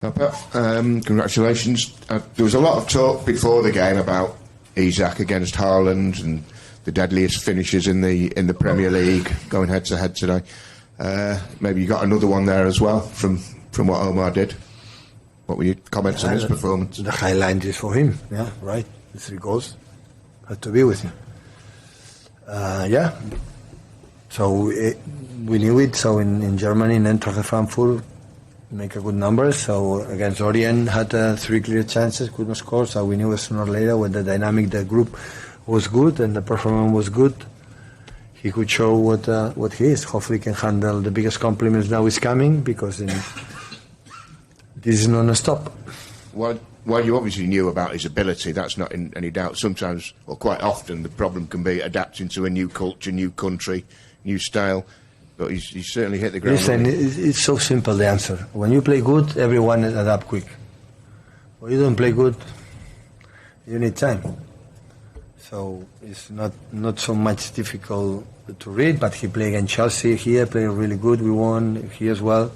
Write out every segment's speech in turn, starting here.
Congratulations. There was a lot of talk before the game about Isak against Haaland and the deadliest finishes in the Premier League going head to head today. Maybe you got another one there as well from what Omar did. What were your comments on his performance? The highlight is for him. Yeah, right. The 3 goals had to be with him. So we knew it. So in Germany, in Eintracht Frankfurt, make a good number. So against Orient, had 3 clear chances, couldn't score. So we knew sooner or later when the dynamic, the group was good and the performance was good, he could show what he is. Hopefully, he can handle the biggest compliments now is coming because this is non-stop. While you obviously knew about his ability, that's not in any doubt. Sometimes, or quite often, the problem can be adapting to a new culture, new country, new style. But he's certainly hit the ground. Listen, it's so simple, the answer. When you play good, everyone adapt quick. When you don't play good, you need time. So it's not so much difficult to read, but he played against Chelsea here, played really good. We won here as well.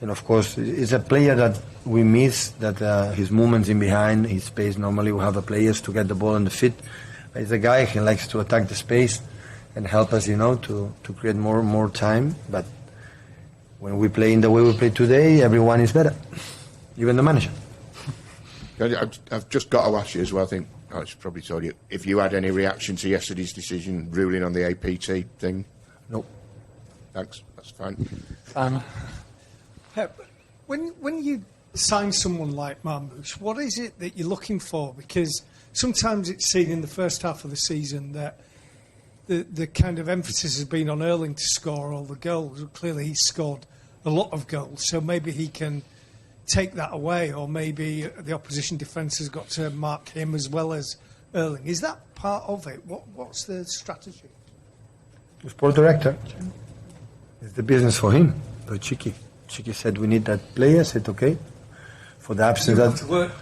And of course, it's a player that we miss, that his movements in behind, his space. Normally we have the players to get the ball on the feet. But he's a guy who likes to attack the space and help us, to create more time. But when we play in the way we play today, everyone is better, even the manager. I've just got to ask you as well, I think I should probably told you, if you had any reaction to yesterday's decision ruling on the APT thing? No. Thanks, that's fine. Pep, when you sign someone like Marmoush, what is it that you're looking for? Because sometimes it's seen in the first half of the season that the kind of emphasis has been on Erling to score all the goals. Clearly he's scored a lot of goals, so maybe he can take that away, or maybe the opposition defence has got to mark him as well as Erling. Is that part of it? What's the strategy? The sport director. It's the business for him, for Chiqui. Chiqui said we need that player. I said okay. For the absence that.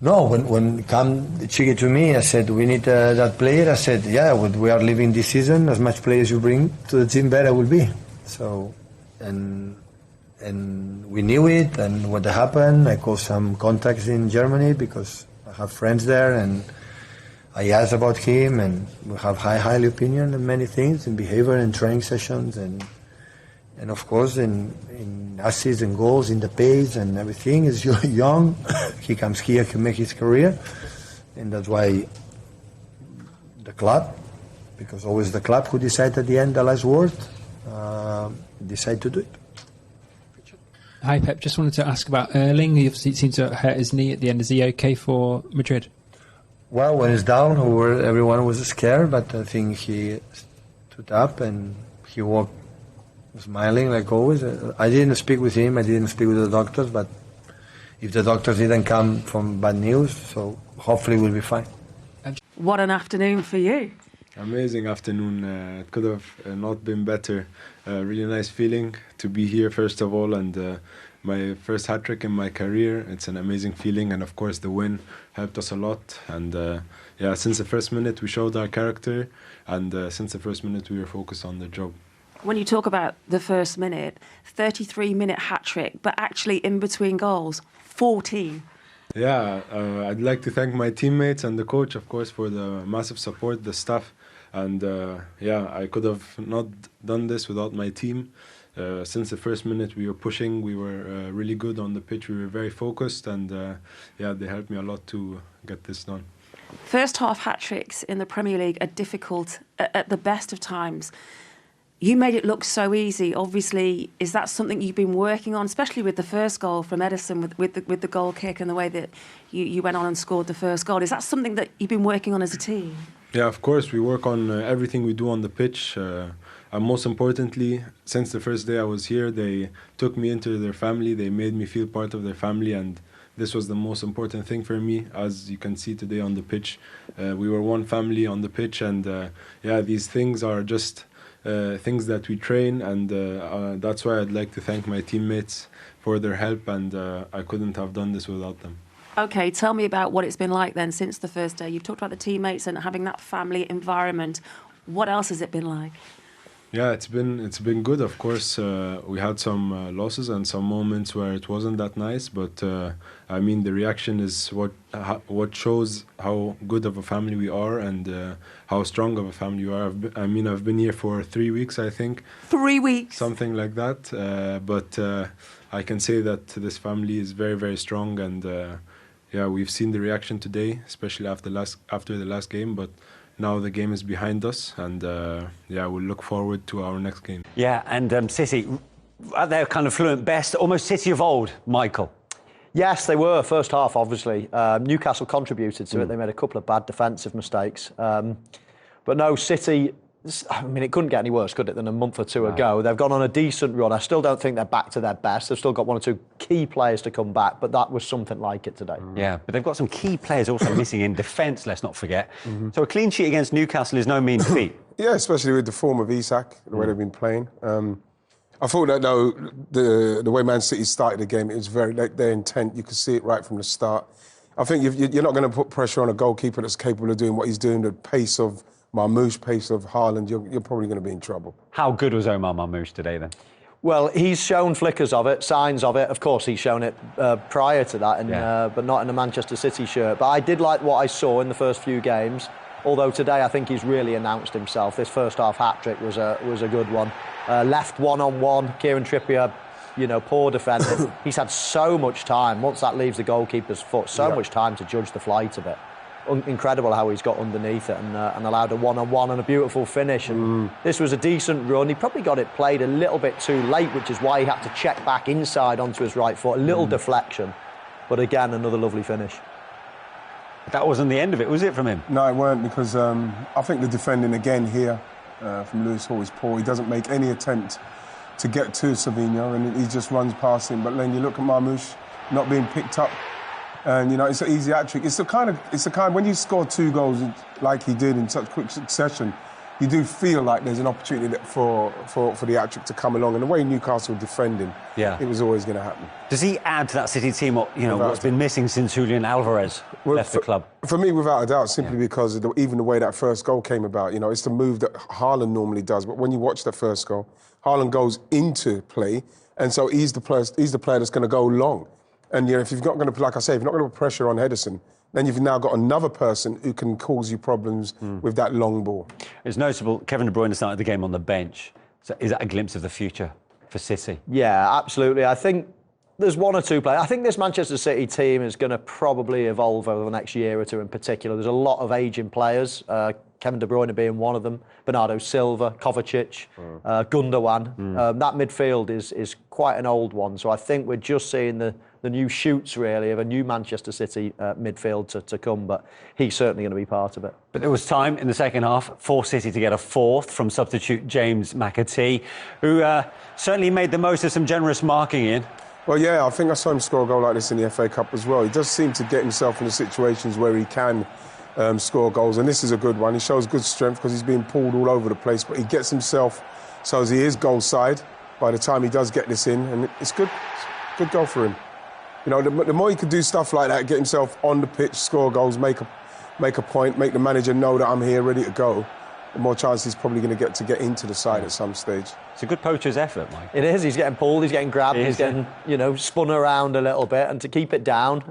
No, when come Chiqui to me, I said we need that player. I said we are leaving this season. As much players you bring to the team, better will be. So, and we knew it. And what happened, I called some contacts in Germany because I have friends there, and I asked about him, and we have highly opinion on many things in behavior and training sessions and of course in assists and goals, in the pace and everything. Is young. He comes here to make his career, and that's why the club, because always the club who decide at the end the last word, decide to do it. Hi Pep, just wanted to ask about Erling. He obviously seemed to hurt his knee at the end. Is he okay for Madrid? Well, when he's down, everyone was scared, but I think he stood up and he walked smiling like always. I didn't speak with him, I didn't speak with the doctors, but if the doctors didn't come from bad news, so hopefully we'll be fine. What an afternoon for you. Amazing afternoon. It could have not been better. Really nice feeling to be here, first of all, and my first hat-trick in my career. It's an amazing feeling, and of course the win helped us a lot. And since the first minute we showed our character, and since the first minute we were focused on the job. When you talk about the first minute, 33-minute hat-trick, but actually in between goals, 14. Yeah, I'd like to thank my teammates and the coach, of course, for the massive support, the staff. And I could have not done this without my team. Since the first minute we were pushing, we were really good on the pitch, we were very focused, and they helped me a lot to get this done. First half hat-tricks in the Premier League are difficult at the best of times. You made it look so easy. Obviously, is that something you've been working on, especially with the first goal from Edison, with the goal kick and the way that you went on and scored the first goal? Is that something that you've been working on as a team? Yeah, of course. We work on everything we do on the pitch. And most importantly, since the first day I was here, they took me into their family. They made me feel part of their family, and this was the most important thing for me. As you can see today on the pitch, we were one family on the pitch, and these things are just things that we train, and that's why I'd like to thank my teammates for their help, and I couldn't have done this without them. Okay, tell me about what it's been like then since the first day. You've talked about the teammates and having that family environment. What else has it been like? Yeah, it's been good. Of course, we had some losses and some moments where it wasn't that nice. But I mean, the reaction is what shows how good of a family we are and how strong of a family we are. I've been here for 3 weeks, I think. 3 weeks. Something like that. But I can say that this family is very, very strong. And yeah, we've seen the reaction today, especially after the last game. But now the game is behind us, and yeah, we'll look forward to our next game. Yeah, and City, at their kind of fluent best, almost City of old, Michael. Yes, they were. First half, obviously. Newcastle contributed to it. They made a couple of bad defensive mistakes. But no, City, I mean, it couldn't get any worse, could it, than a month or two ago. They've gone on a decent run. I still don't think they're back to their best. They've still got one or two key players to come back, but that was something like it today. Yeah, but they've got some key players also missing in defence, let's not forget. So a clean sheet against Newcastle is no mean feat. Yeah, especially with the form of Isak, the way they've been playing. I thought that, though, the way Man City started the game, it was very, like, their intent. You could see it right from the start. I think you're not going to put pressure on a goalkeeper that's capable of doing what he's doing, the pace of Marmoush, pace of Haaland, you're probably going to be in trouble. How good was Omar Marmoush today, then? Well, he's shown flickers of it, signs of it. Of course, he's shown it prior to that, but not in a Manchester City shirt. But I did like what I saw in the first few games, although today I think he's really announced himself. This first half hat-trick was a good one. Left one-on-one, Kieran Trippier, poor defending. He's had so much time, once that leaves the goalkeeper's foot, so much time to judge the flight of it. Incredible how he's got underneath it and allowed a one-on-one and a beautiful finish. And this was a decent run. He probably got it played a little bit too late, which is why he had to check back inside onto his right foot. A little deflection, but again, another lovely finish. That wasn't the end of it, was it, from him? No, it weren't, because I think the defending again here from Lewis Hall is poor. He doesn't make any attempt to get to Savinho, and he just runs past him. But then you look at Marmoush not being picked up. And, it's an easy hat-trick. It's the kind, when you score 2 goals like he did in such quick succession, you do feel like there's an opportunity for the hat-trick to come along. And the way Newcastle defending, it was always going to happen. Does he add to that City team what's been missing since Julian Alvarez left the club? For me, without a doubt, simply because of even the way that first goal came about. It's the move that Haaland normally does. But when you watch that first goal, Haaland goes into play, and so he's the player that's going to go long. And if you're not going to, like I say, if you're not going to put pressure on Henderson, then you've now got another person who can cause you problems with that long ball. It's noticeable, Kevin De Bruyne started the game on the bench. So is that a glimpse of the future for City? Yeah, absolutely. I think there's one or two players. I think this Manchester City team is going to probably evolve over the next year or two in particular. There's a lot of ageing players, Kevin De Bruyne being one of them, Bernardo Silva, Kovacic, Gundogan. That midfield is quite an old one. So I think we're just seeing the new shoots, really, of a new Manchester City midfield to come, but he's certainly going to be part of it. But there was time in the second half for City to get a fourth from substitute James McAtee, who certainly made the most of some generous marking in. Well, yeah, I think I saw him score a goal like this in the FA Cup as well. He does seem to get himself into situations where he can score goals, and this is a good one. He shows good strength because he's being pulled all over the place, but he gets himself so as he is goal side by the time he does get this in, and it's good. It's a good goal for him. The more he could do stuff like that, get himself on the pitch, score goals, make a point, make the manager know that I'm here, ready to go, the more chance he's probably going to get into the side at some stage. It's a good poacher's effort, Mike. It is. He's getting pulled, he's getting grabbed, he's getting, spun around a little bit, and to keep it down,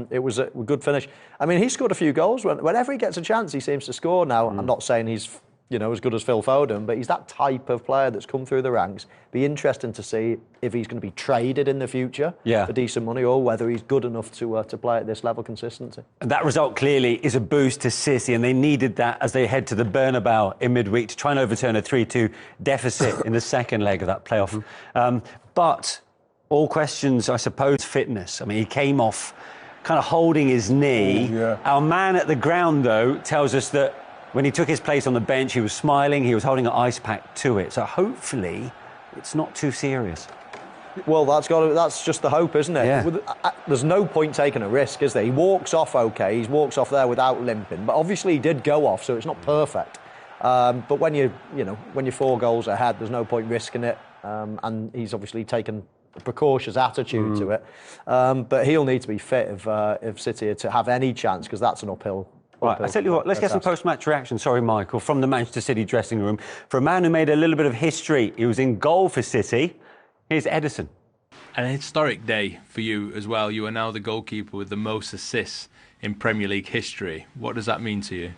it was a good finish. I mean, he scored a few goals. Whenever he gets a chance, he seems to score now. I'm not saying he's as good as Phil Foden, but he's that type of player that's come through the ranks. Be interesting to see if he's going to be traded in the future for decent money, or whether he's good enough to play at this level consistently. And that result clearly is a boost to City, and they needed that as they head to the Bernabeu in midweek to try and overturn a 3-2 deficit in the second leg of that playoff. But all questions, I suppose, fitness. I mean, he came off kind of holding his knee. Our man at the ground, though, tells us that when he took his place on the bench, he was smiling, he was holding an ice pack to it. So hopefully it's not too serious. Well, that's just the hope, isn't it? Yeah. There's no point taking a risk, is there? He walks off okay, he walks off there without limping, but obviously he did go off, so it's not perfect. But when you're 4 goals ahead, there's no point risking it, and he's obviously taken a precautious attitude to it. But he'll need to be fit if City are to have any chance, because that's an uphill Right, I tell you what, let's get some post-match reaction, sorry, Michael, from the Manchester City dressing room. For a man who made a little bit of history, he was in goal for City. Here's Edison. An historic day for you as well. You are now the goalkeeper with the most assists in Premier League history. What does that mean to you?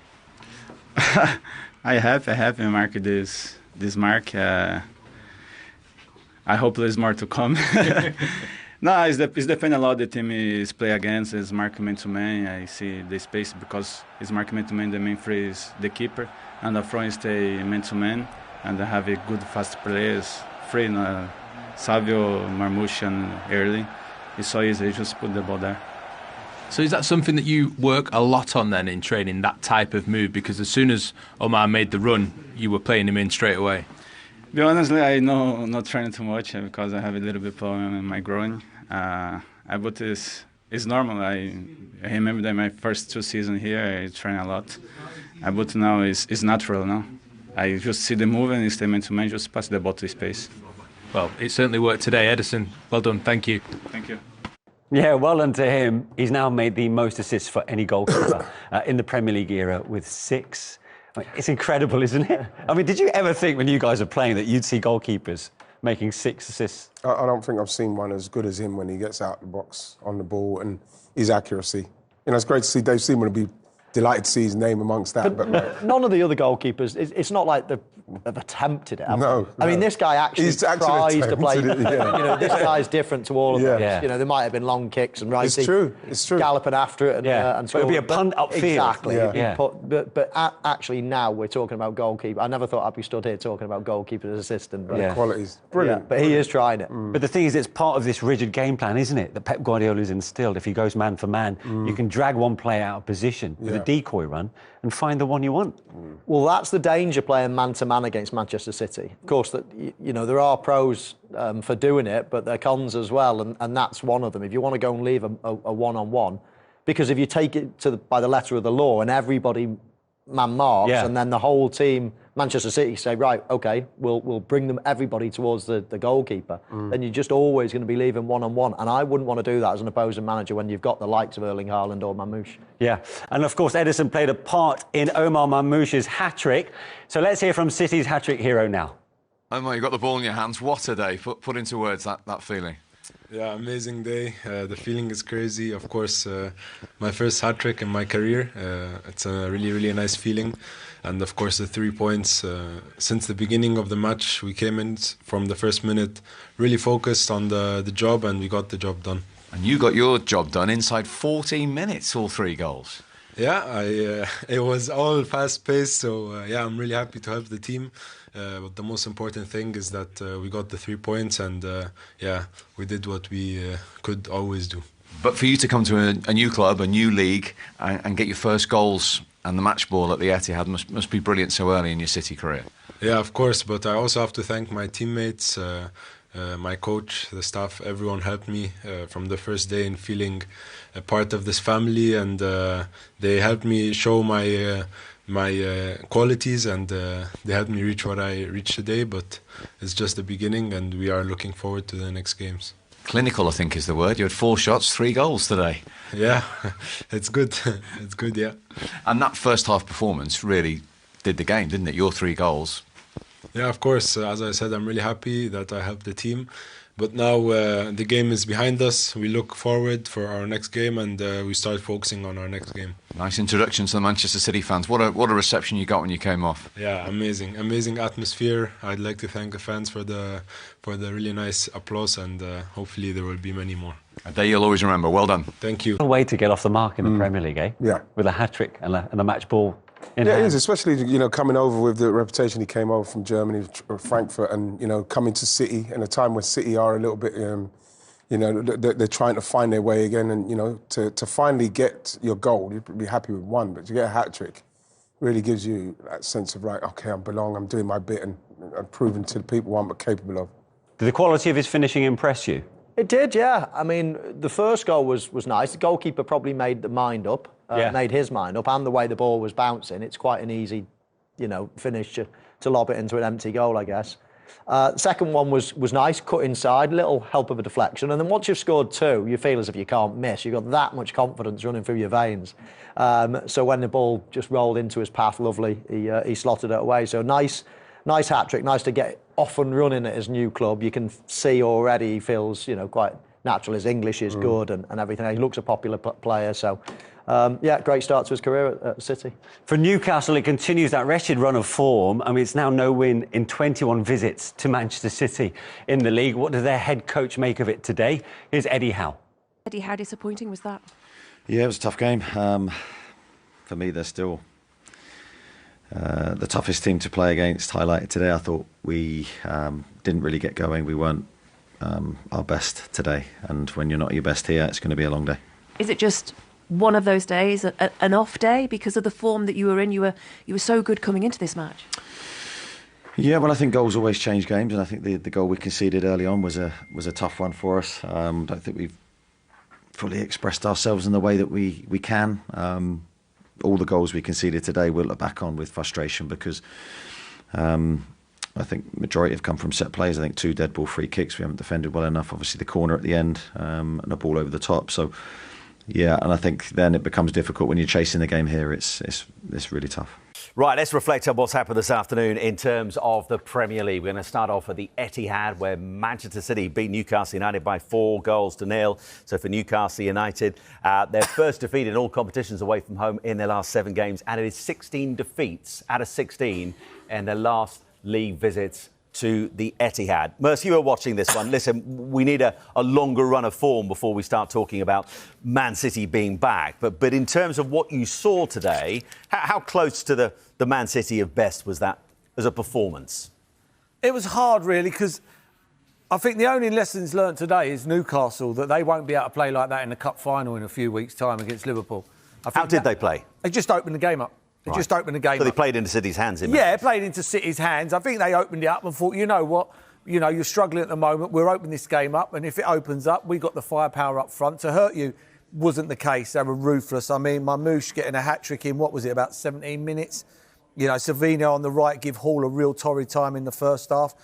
I have marked this mark. I hope there's more to come. No, it's depending a lot. The team is play against is mark man to man. I see the space because it's mark man to man. The main free is the keeper, and the front stay man to man, and they have a good fast players. Free, Savio, Marmoush, and early. It's so easy. You just put the ball there. So is that something that you work a lot on then in training, that type of move? Because as soon as Omar made the run, you were playing him in straight away. Be honestly, I know not training too much because I have a little bit problem in my groin. But it's normal. I remember that my first 2 seasons here, I train a lot. But now it's natural now. I just see the move and stay man to man, just pass the ball to space. Well, it certainly worked today, Edison. Well done, thank you. Thank you. Yeah, well done to him. He's now made the most assists for any goalkeeper in the Premier League era with 6. I mean, it's incredible, isn't it? I mean, did you ever think when you guys are playing that you'd see goalkeepers making 6 assists? I don't think I've seen one as good as him when he gets out the box on the ball and his accuracy. You know, it's great to see Dave Seaman be delighted to see his name amongst that. But none of the other goalkeepers, it's not like they've attempted it. No. I mean, this guy actually tries to play. It, yeah. You know, this guy's different to all of them. Yeah. You know, there might have been long kicks and It's true. galloping after it and so it'd be a punt upfield. Exactly. Yeah. But actually now we're talking about goalkeeper. I never thought I'd be stood here talking about goalkeeper as assistant. But Qualities. Brilliant. Yeah, but he is trying it. But the thing is, it's part of this rigid game plan, isn't it, that Pep Guardiola has instilled. If he goes man for man, you can drag one player out of position with a decoy run and find the one you want. Well, that's the danger playing man-to-man against Manchester City. Of course, that you know there are pros for doing it, but there are cons as well, and that's one of them. If you want to go and leave a one-on-one, because if you take it by the letter of the law and everybody man marks, and then the whole team, Manchester City, say, right, OK, we'll bring everybody towards the goalkeeper, then you're just always going to be leaving one-on-one. And I wouldn't want to do that as an opposing manager when you've got the likes of Erling Haaland or Marmoush. Yeah, and of course, Edison played a part in Omar Marmoush's hat-trick. So let's hear from City's hat-trick hero now. Omar, you've got the ball in your hands. What a day. Put into words that feeling. Yeah, amazing day. The feeling is crazy. Of course, my first hat-trick in my career. It's a really, really nice feeling. And of course, the 3 points. Since the beginning of the match, we came in from the first minute, really focused on the job, and we got the job done. And you got your job done inside 14 minutes, all 3 goals. Yeah, it was all fast-paced, so I'm really happy to help the team. But the most important thing is that we got the 3 points, and we did what we could always do. But for you to come to a new club, a new league, and get your first goals and the match ball at the Etihad must be brilliant so early in your City career. Yeah, of course, but I also have to thank my teammates, my coach, the staff. Everyone helped me from the first day in feeling a part of this family, and they helped me show my qualities, and they helped me reach what I reached today. But it's just the beginning, and we are looking forward to the next games. Clinical, I think, is the word. You had 4 shots, 3 goals today. Yeah, it's good. It's good, yeah. And that first half performance really did the game, didn't it? Your 3 goals. Yeah, of course. As I said, I'm really happy that I helped the team. But now the game is behind us. We look forward for our next game, and we start focusing on our next game. Nice introduction to the Manchester City fans. What a reception you got when you came off. Yeah, amazing atmosphere. I'd like to thank the fans for the really nice applause, and hopefully there will be many more. A day you'll always remember. Well done. Thank you. A way to get off the mark in the Premier League, eh? Yeah. With a hat-trick and a match ball. Yeah, it is, especially coming over with the reputation he came over from Germany, Frankfurt, and coming to City in a time where City are a little bit, they're trying to find their way again, and to finally get your goal, you'd be happy with 1, but to get a hat trick really gives you that sense of right, okay, I belong, I'm doing my bit, and I'm proving to the people what I'm capable of. Did the quality of his finishing impress you? It did, yeah. I mean, the first goal was nice. The goalkeeper probably made his mind up, and the way the ball was bouncing, it's quite an easy, finish to lob it into an empty goal, I guess. The second one was nice, cut inside, little help of a deflection. And then once you've scored 2, you feel as if you can't miss. You've got that much confidence running through your veins. So when the ball just rolled into his path, lovely, he slotted it away. So nice hat-trick, nice to get off and running at his new club. You can see already he feels, quite natural. His English is good and everything. He looks a popular player, so... great start to his career at City. For Newcastle, it continues that wretched run of form. I mean, it's now no win in 21 visits to Manchester City in the league. What does their head coach make of it today? Here's Eddie Howe. Eddie, how disappointing was that? Yeah, it was a tough game. For me, they're still the toughest team to play against. Highlighted today, I thought we didn't really get going. We weren't our best today. And when you're not your best here, it's going to be a long day. Is it just one of those days, an off day, because of the form that you were in? You were so good coming into this match. Yeah, well, I think goals always change games, and I think the goal we conceded early on was a tough one for us. I don't think we've fully expressed ourselves in the way that we can. All the goals we conceded today we'll look back on with frustration because I think majority have come from set plays. I think 2 dead ball free kicks. We haven't defended well enough. Obviously, the corner at the end and a ball over the top. So. Yeah, and I think then it becomes difficult when you're chasing the game here. It's really tough. Right, let's reflect on what's happened this afternoon in terms of the Premier League. We're going to start off at the Etihad, where Manchester City beat Newcastle United by 4-0. So for Newcastle United, their first defeat in all competitions away from home in their last 7 games, and it is 16 defeats out of 16 in their last league visits to the Etihad. Merce, you were watching this one. Listen, we need a longer run of form before we start talking about Man City being back. But in terms of what you saw today, how close to the Man City of best was that as a performance? It was hard, really, because I think the only lessons learnt today is Newcastle, that they won't be able to play like that in the cup final in a few weeks' time against Liverpool. How did they play? They just opened the game up. They just opened the game So they up. played into City's hands, played into City's hands. I think they opened it up and thought, you know what, you're struggling at the moment. We'll open this game up, and if it opens up, we've got the firepower up front to hurt you. Wasn't the case. They were ruthless. I mean, Marmoush getting a hat-trick in, what was it, about 17 minutes? Savino on the right give Hall a real torrid time in the first half.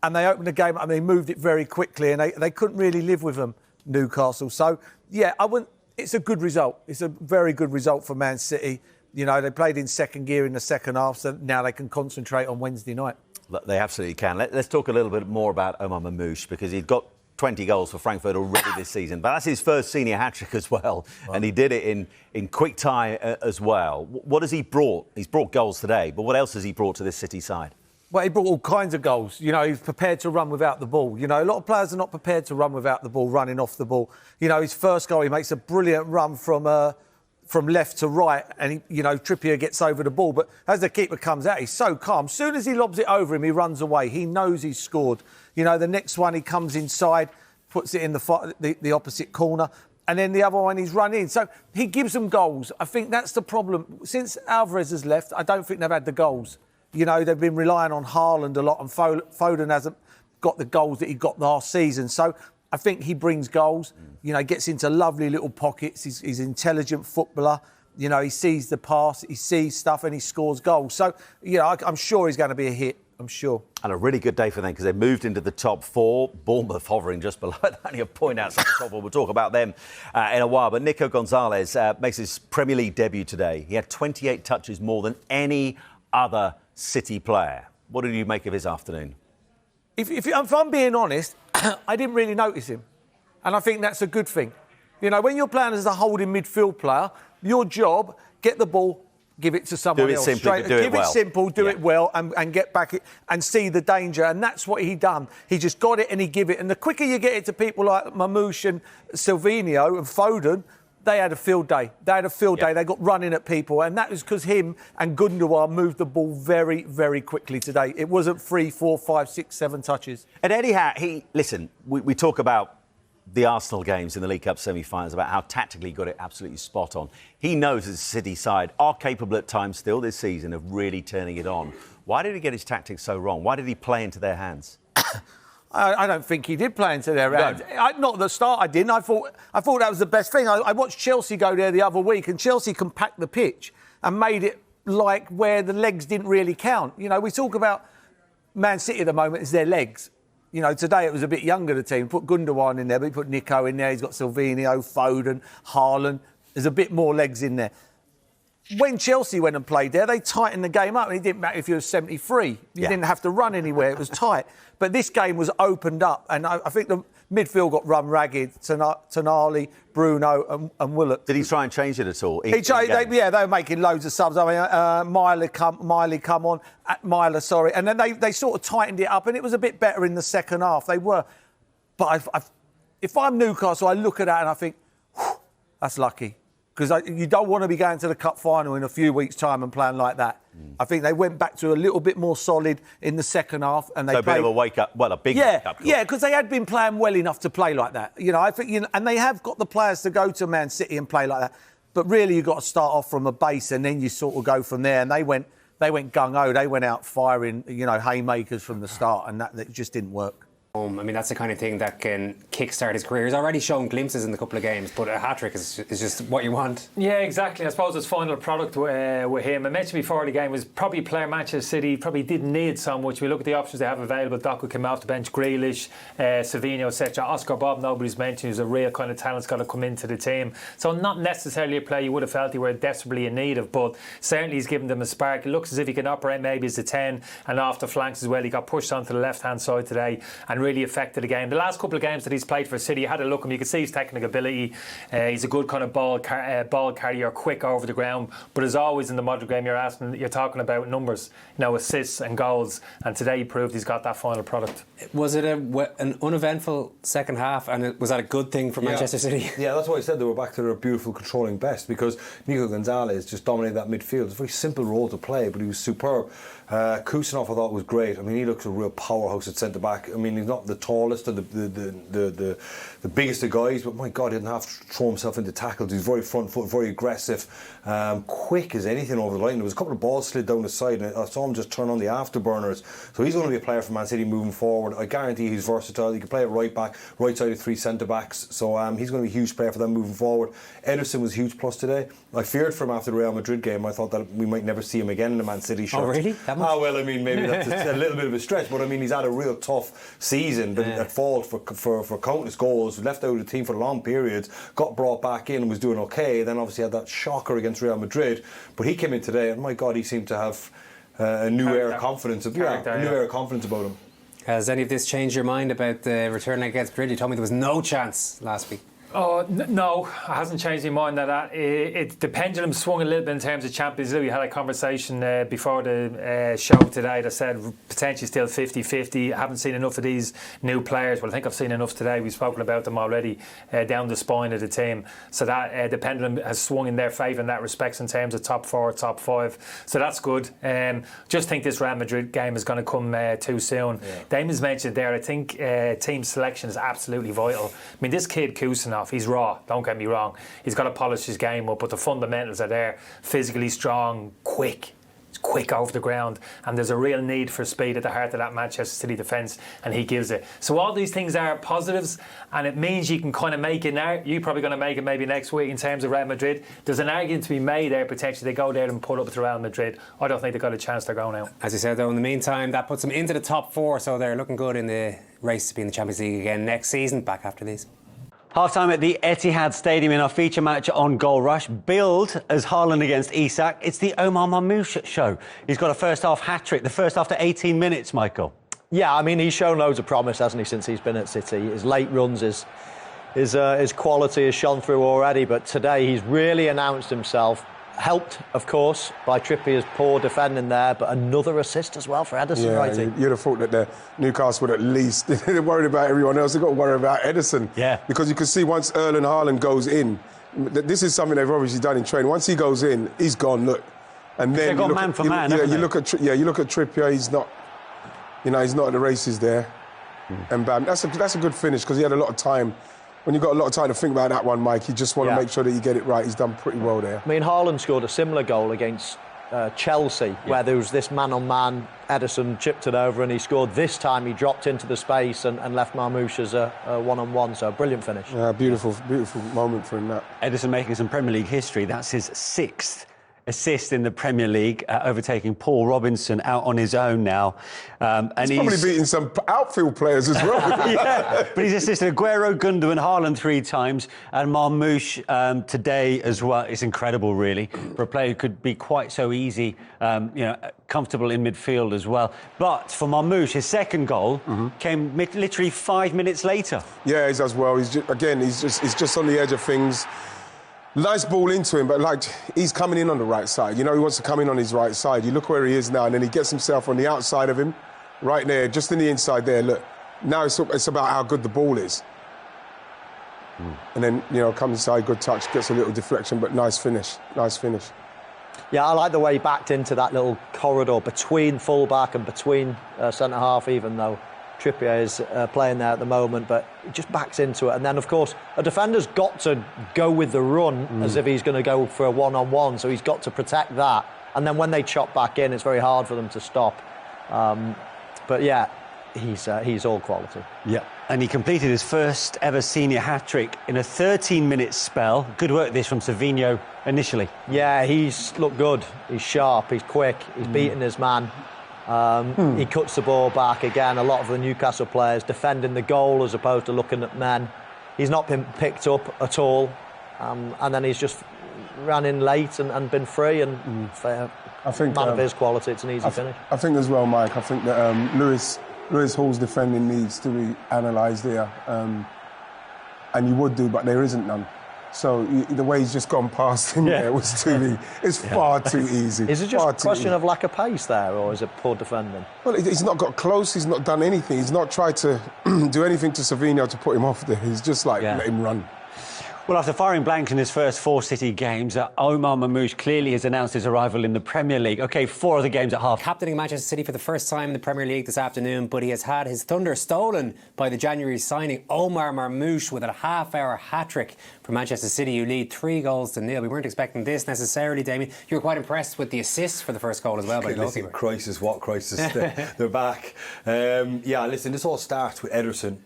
And they opened the game up and they moved it very quickly, and they couldn't really live with them, Newcastle. So, it's a good result. It's a very good result for Man City. They played in second gear in the second half, so now they can concentrate on Wednesday night. They absolutely can. Let's talk a little bit more about Omar Marmoush, because he'd got 20 goals for Frankfurt already this season. But that's his first senior hat-trick as well. Right. And he did it in quick time as well. What has he brought? He's brought goals today, but what else has he brought to this City side? Well, he brought all kinds of goals. He's prepared to run without the ball. A lot of players are not prepared to run without the ball, running off the ball. His first goal, he makes a brilliant run from left to right, and Trippier gets over the ball. But as the keeper comes out, he's so calm. As soon as he lobs it over him, he runs away. He knows he's scored. The next one, he comes inside, puts it in the opposite corner, and then the other one, he's run in. So he gives them goals. I think that's the problem. Since Alvarez has left, I don't think they've had the goals. They've been relying on Haaland a lot, and Foden hasn't got the goals that he got last season. So I think he brings goals, gets into lovely little pockets. He's an intelligent footballer. He sees the pass, he sees stuff, and he scores goals. So, I'm sure he's going to be a hit. I'm sure. And a really good day for them, because they moved into the top 4. Bournemouth hovering just below, only a point outside the top 4. We'll talk about them in a while. But Nico Gonzalez makes his Premier League debut today. He had 28 touches more than any other City player. What did you make of his afternoon? If I'm being honest, I didn't really notice him. And I think that's a good thing. When you're playing as a holding midfield player, your job, get the ball, give it to someone else. Do it simple, do it well, and get back it and see the danger. And that's what he done. He just got it and he give it. And the quicker you get it to people like Marmoush and Silvino and Foden, they had a field day. They got running at people. And that was because him and Gundogan moved the ball very, very quickly today. It wasn't 3, 4, 5, 6, 7 touches. And Eddie Howe, we talk about the Arsenal games in the League Cup semi-finals, about how tactically he got it absolutely spot on. He knows that the City side are capable at times still this season of really turning it on. Why did he get his tactics so wrong? Why did he play into their hands? I don't think he did play into their hands. Not at the start, I didn't. I thought that was the best thing. I watched Chelsea go there the other week, and Chelsea compact the pitch and made it like where the legs didn't really count. We talk about Man City at the moment is their legs. You know, today it was a bit younger, the team. Put Gundogan in there, but he put Nico in there. He's got Silvinho, Foden, Haaland. There's a bit more legs in there. When Chelsea went and played there, they tightened the game up. It didn't matter if you were 73. You didn't have to run anywhere. It was tight. But this game was opened up. And I think the midfield got run ragged. Tonali, Bruno and Willock. Did he try and change it at all? They were making loads of subs. I mean, Miley come on. And then they sort of tightened it up. And it was a bit better in the second half. They were. But if I'm Newcastle, I look at that and I think, that's lucky. Because you don't want to be going to the cup final in a few weeks' time and playing like that. I think they went back to a little bit more solid in the second half, and they played a bit of a wake-up, a big wake-up call. Yeah, because they had been playing well enough to play like that. You know, I think, and they have got the players to go to Man City and play like that. But really, you've got to start off from a base, and then you sort of go from there. And they went gung-ho. They went out firing, haymakers from the start, and that just didn't work. I mean, that's the kind of thing that can kickstart his career. He's already shown glimpses in a couple of games, but a hat-trick is just what you want. Yeah, exactly. I suppose it's final product with him. I mentioned before the game was probably a player Manchester City probably didn't need so much. We look at the options they have available. Doku came off the bench, Grealish, Silvinho, etc. Oscar Bob, nobody's mentioned, who's a real kind of talent's got to come into the team. So not necessarily a player you would have felt you were desperately in need of, but certainly he's given them a spark. It looks as if he can operate maybe as a 10 and off the flanks as well. He got pushed onto the left-hand side today and really affected the game. The last couple of games that he's played for City, you had a look at him, you could see his technical ability. He's a good kind of ball carrier, quick over the ground. But as always in the modern game, you're talking about numbers, assists and goals. And today he proved he's got that final product. Was it an uneventful second half, and was that a good thing for Manchester City? Yeah, that's why I said they were back to their beautiful controlling best, because Nico Gonzalez just dominated that midfield. It's a very simple role to play, but he was superb. Kusanov, I thought, was great. I mean, he looks a real powerhouse at centre back. I mean, he's not the tallest or the biggest of guys, but my God, he didn't have to throw himself into tackles. He's very front foot, very aggressive, quick as anything over the line. There was a couple of balls slid down the side, and I saw him just turn on the afterburners. So he's going to be a player for Man City moving forward. I guarantee he's versatile. He can play at right back, right side of three centre backs. So he's going to be a huge player for them moving forward. Ederson was a huge plus today. I feared for him after the Real Madrid game. I thought that we might never see him again in the Man City shirt. Oh, really? Well, I mean, maybe that's a little bit of a stretch, but I mean, he's had a real tough season, been at fault for countless goals, left out of the team for long periods, got brought back in and was doing okay, then obviously had that shocker against Real Madrid, but he came in today and my God, he seemed to have a new air of confidence air of confidence about him. Has any of this changed your mind about the return against Madrid? You told me there was no chance last week. Oh, no, it hasn't changed my mind that. The pendulum swung a little bit in terms of Champions League. We had a conversation before the show today that said potentially still 50-50. I haven't seen enough of these new players. Well, I think I've seen enough today. We've spoken about them already down the spine of the team. So that the pendulum has swung in their favour in that respect in terms of top 4, top 5. So that's good. Just think this Real Madrid game is going to come too soon. Yeah. Damon's mentioned there, I think team selection is absolutely vital. I mean, this kid Kusanov, he's raw, don't get me wrong. He's got to polish his game up, but the fundamentals are there. Physically strong, quick. He's quick over the ground, and there's a real need for speed at the heart of that Manchester City defence, and he gives it. So all these things are positives, and it means you can kind of make it now. You're probably going to make it maybe next week in terms of Real Madrid. There's an argument to be made there, potentially. They go there and put up to Real Madrid. I don't think they've got a chance. They're going out. As you said, though, in the meantime, that puts them into the top 4, so they're looking good in the race to be in the Champions League again next season. Back after these. Half-time at the Etihad Stadium in our feature match on Goal Rush. Billed as Haaland against Isak. It's the Omar Marmoush show. He's got a first-half hat-trick, the first after 18 minutes, Michael. Yeah, I mean, he's shown loads of promise, hasn't he, since he's been at City. His late runs, his quality has shone through already, but today he's really announced himself. Helped, of course, by Trippier's poor defending there, but another assist as well for Ederson, right? You'd have thought that the Newcastle would at least, they're worried about everyone else, they've got to worry about Ederson. Yeah. Because you can see once Erling Haaland goes in, this is something they've obviously done in training. Once he goes in, he's gone, look. And then they've got man for man, you look at Trippier, he's not, he's not at the races there. And bam, that's a good finish because he had a lot of time. When you've got a lot of time to think about that one, Mike, you just want to make sure that you get it right. He's done pretty well there. I mean, Haaland scored a similar goal against Chelsea, where there was this man-on-man, Ederson chipped it over and he scored. This time he dropped into the space and left Marmoush as a one-on-one, so a brilliant finish. Yeah, beautiful moment for him, that. Ederson making some Premier League history. That's his 6th assists in the Premier League, overtaking Paul Robinson out on his own now. And he's probably beating some outfield players as well. Yeah, but he's assisted Aguero, Gundogan, Haaland 3 times, and Marmoush today as well. It's incredible, really, for a player who could be quite so easy, comfortable in midfield as well. But for Marmoush, his second goal came literally 5 minutes later. Yeah, he does well. He's just on the edge of things. Nice ball into him, but he's coming in on the right side. He wants to come in on his right side. You look where he is now, and then he gets himself on the outside of him, right there, just in the inside there. Look, now it's about how good the ball is. And then, comes inside, good touch, gets a little deflection, but nice finish. Yeah, I like the way he backed into that little corridor between full-back and between centre-half, even though Trippier is playing there at the moment, but he just backs into it. And then, of course, a defender's got to go with the run as if he's going to go for a one-on-one, so he's got to protect that. And then when they chop back in, it's very hard for them to stop. But, yeah, he's all quality. Yeah, and he completed his first ever senior hat-trick in a 13-minute spell. Good work this from Savinho initially. Yeah, he's looked good. He's sharp, he's quick, he's beaten his man. He cuts the ball back again. A lot of the Newcastle players defending the goal as opposed to looking at men. He's not been picked up at all, and then he's just ran in late and been free. And for I think man of his quality, it's an easy finish. I think as well, Mike. I think that Lewis Hall's defending needs to be analysed there, and you would do, but there isn't none. So the way he's just gone past him there was too. It's far too easy. Is it just a question of lack of pace there, or is it poor defending? Well, he's not got close. He's not done anything. He's not tried to do anything to Savinho to put him off there. He's just let him run. Well, after firing blanks in his first 4 City games, Omar Marmoush clearly has announced his arrival in the Premier League. OK, 4 other games at half. Captaining Manchester City for the first time in the Premier League this afternoon, but he has had his thunder stolen by the January signing Omar Marmoush with a half-hour hat-trick for Manchester City, who lead 3-0. We weren't expecting this necessarily, Damien. You were quite impressed with the assist for the first goal as well by the goalkeeper. Crisis, what crisis? They're back. Listen, this all starts with Ederson.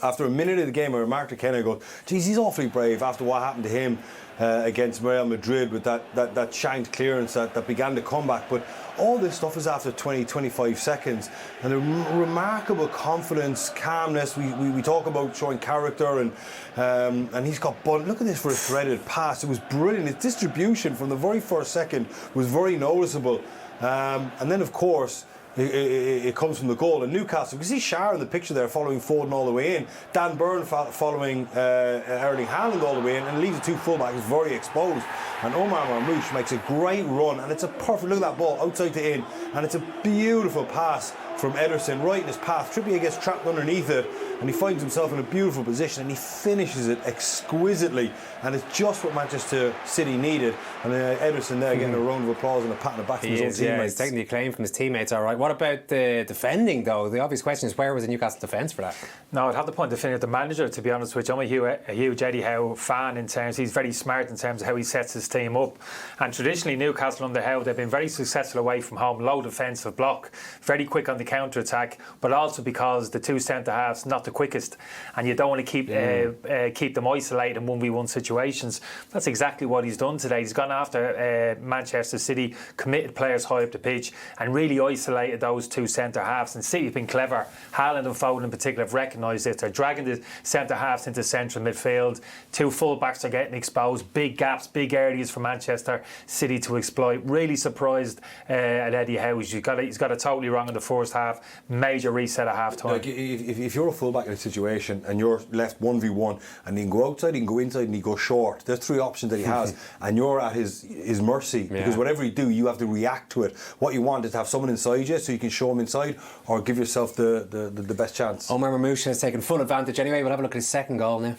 After a minute of the game, I remarked to Ken, I go, geez, he's awfully brave after what happened to him against Real Madrid with that shanked clearance that began the comeback. But all this stuff is after 20-25 seconds, and a remarkable confidence, calmness. We talk about showing character, and he's got bun. Look at this for a threaded pass. It was brilliant. His distribution from the very first second was very noticeable, and then of course it comes from the goal. And Newcastle, you can see Shah in the picture there following Foden all the way in, Dan Burn following Erling Haaland all the way in, and leaves the 2 fullbacks very exposed. And Omar Marmoush makes a great run, and it's a perfect, look at that ball, outside to in, and it's a beautiful pass from Ederson right in his path. Trippier gets trapped underneath it, and he finds himself in a beautiful position, and he finishes it exquisitely, and it's just what Manchester City needed. And Ederson there getting a round of applause and a pat on the back from his own teammates. Yeah, he's taking the acclaim from his teammates, all right. What about the defending, though? The obvious question is, where was the Newcastle defence for that? No, I'd have the point to finish with the manager, to be honest with you. I'm a huge Eddie Howe fan in terms, he's very smart in terms of how he sets his team up. And traditionally, Newcastle under Howe, they've been very successful away from home, low defensive block, very quick on the counter-attack, but also because the 2 centre-halves not the quickest, and you don't want to keep them isolated in 1v1 situations. That's exactly what he's done today. He's gone after Manchester City, committed players high up the pitch, and really isolated those 2 centre-halves. And City have been clever. Haaland and Foden in particular have recognised it. They're dragging the centre-halves into central midfield. 2 full-backs are getting exposed. Big gaps, big areas for Manchester City to exploit. Really surprised at Eddie Howe. He's got it totally wrong in the first half. Major reset at half-time. Like, if you're a full-back in a situation and you're left 1v1, and he can go outside, he can go inside, and he go short. There's 3 options that he has, and you're at his mercy, because whatever you do, you have to react to it. What you want is to have someone inside you, so you can show him inside, or give yourself the best chance. Omar Marmoush has taken full advantage anyway. We'll have a look at his second goal now.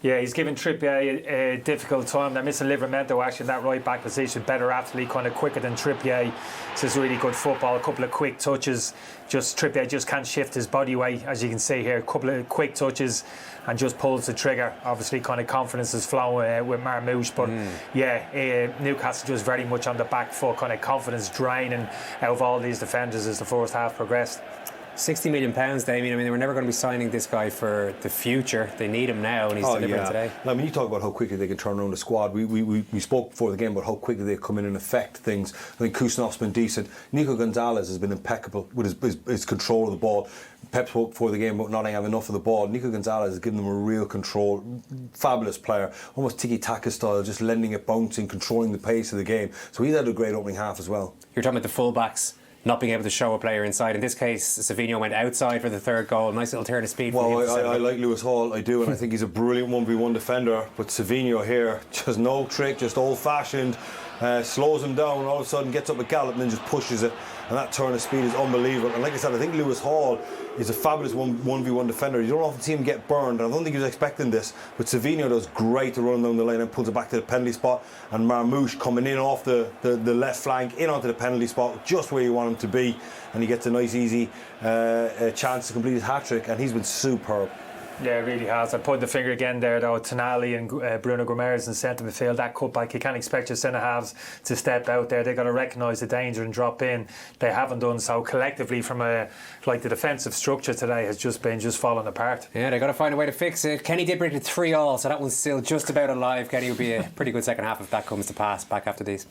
Yeah, he's given Trippier a difficult time. They're missing Livramento actually in that right back position. Better athlete, kind of quicker than Trippier. This is really good football. A couple of quick touches. Trippier just can't shift his body weight, as you can see here. A couple of quick touches and just pulls the trigger. Obviously, kind of confidence is flowing with Marmoush. But Newcastle just very much on the back foot. Kind of confidence draining out of all these defenders as the first half progressed. £60 million, Damien. I mean, they were never going to be signing this guy for the future. They need him now, and he's delivering today. I mean, you talk about how quickly they can turn around the squad. We spoke before the game about how quickly they come in and affect things. I think Kusnov's been decent. Nico Gonzalez has been impeccable with his control of the ball. Pep spoke before the game about not having enough of the ball. Nico Gonzalez has given them a real control. Fabulous player. Almost tiki-taka style, just lending it, bouncing, controlling the pace of the game. So he's had a great opening half as well. You're talking about the full-backs not being able to show a player inside. In this case, Savinho went outside for the third goal. Nice little turn of speed. Well, I like Lewis Hall, I do, and I think he's a brilliant 1v1 defender. But Savinho here, just no trick, just old-fashioned, slows him down, all of a sudden gets up a gallop and then just pushes it. And that turn of speed is unbelievable. And like I said, I think Lewis Hall is a fabulous 1v1 defender. You don't often see him get burned, and I don't think he was expecting this. But Savinho does great to run down the lane and pulls it back to the penalty spot. And Marmoush coming in off the left flank, in onto the penalty spot, just where you want him to be. And he gets a nice, easy chance to complete his hat-trick, and he's been superb. Yeah, it really has. I put the finger again there, though. Tonali and Bruno Guimaraes in centre midfield. That cutback, you can't expect your centre halves to step out there. They've got to recognise the danger and drop in. They haven't done so. Collectively, from the defensive structure today has just fallen apart. Yeah, they've got to find a way to fix it. Kenny did bring it 3-3, so that one's still just about alive. Kenny will be a pretty good second half if that comes to pass back after these.